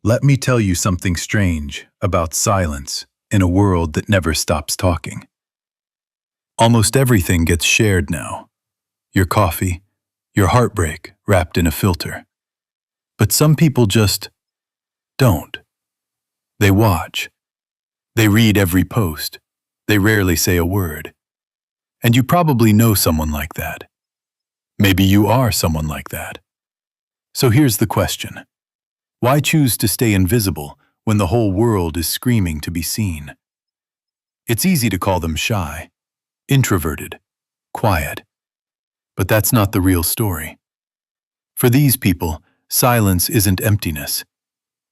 Let me tell you something strange about silence in a world that never stops talking. Almost everything gets shared now. Your coffee, your heartbreak wrapped in a filter. But some people just don't. They watch. They read every post. They rarely say a word. And you probably know someone like that. Maybe you are someone like that. So here's the question. Why choose to stay invisible when the whole world is screaming to be seen? It's easy to call them shy, introverted, quiet. But that's not the real story. For these people, silence isn't emptiness.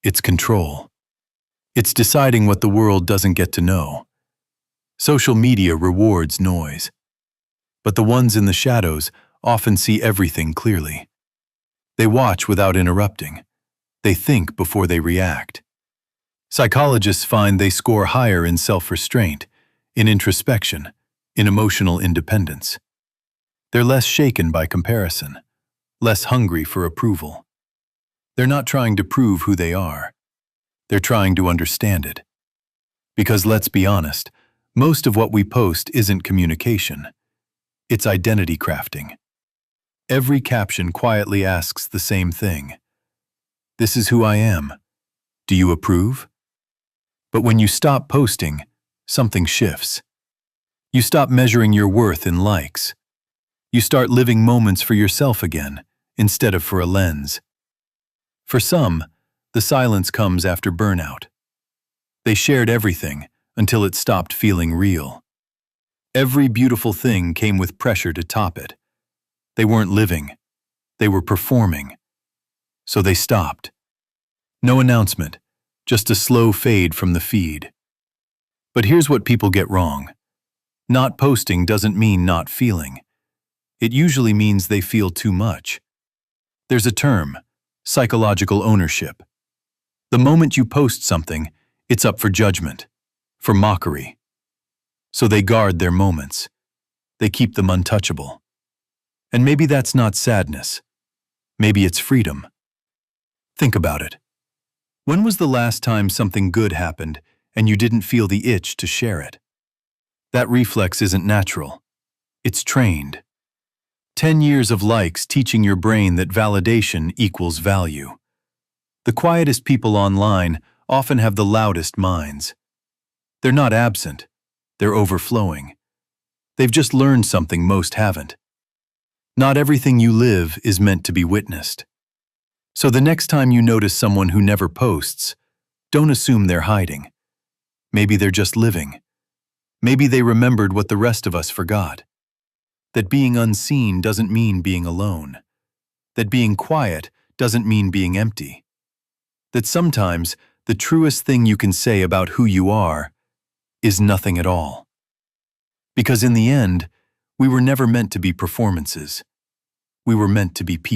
It's control. It's deciding what the world doesn't get to know. Social media rewards noise. But the ones in the shadows often see everything clearly. They watch without interrupting. They think before they react. Psychologists find they score higher in self-restraint, in introspection, in emotional independence. They're less shaken by comparison, less hungry for approval. They're not trying to prove who they are. They're trying to understand it. Because let's be honest, most of what we post isn't communication. It's identity crafting. Every caption quietly asks the same thing. This is who I am. Do you approve? But when you stop posting, something shifts. You stop measuring your worth in likes. You start living moments for yourself again, instead of for a lens. For some, the silence comes after burnout. They shared everything until it stopped feeling real. Every beautiful thing came with pressure to top it. They weren't living. They were performing. So they stopped. No announcement, just a slow fade from the feed. But here's what people get wrong. Not posting doesn't mean not feeling. It usually means they feel too much. There's a term, psychological ownership. The moment you post something, it's up for judgment, for mockery. So they guard their moments. They keep them untouchable. And maybe that's not sadness. Maybe it's freedom. Think about it. When was the last time something good happened and you didn't feel the itch to share it? That reflex isn't natural. It's trained. 10 years of likes teaching your brain that validation equals value. The quietest people online often have the loudest minds. They're not absent. They're overflowing. They've just learned something most haven't. Not everything you live is meant to be witnessed. So the next time you notice someone who never posts, don't assume they're hiding. Maybe they're just living. Maybe they remembered what the rest of us forgot. That being unseen doesn't mean being alone. That being quiet doesn't mean being empty. That sometimes the truest thing you can say about who you are is nothing at all. Because in the end, we were never meant to be performances. We were meant to be people.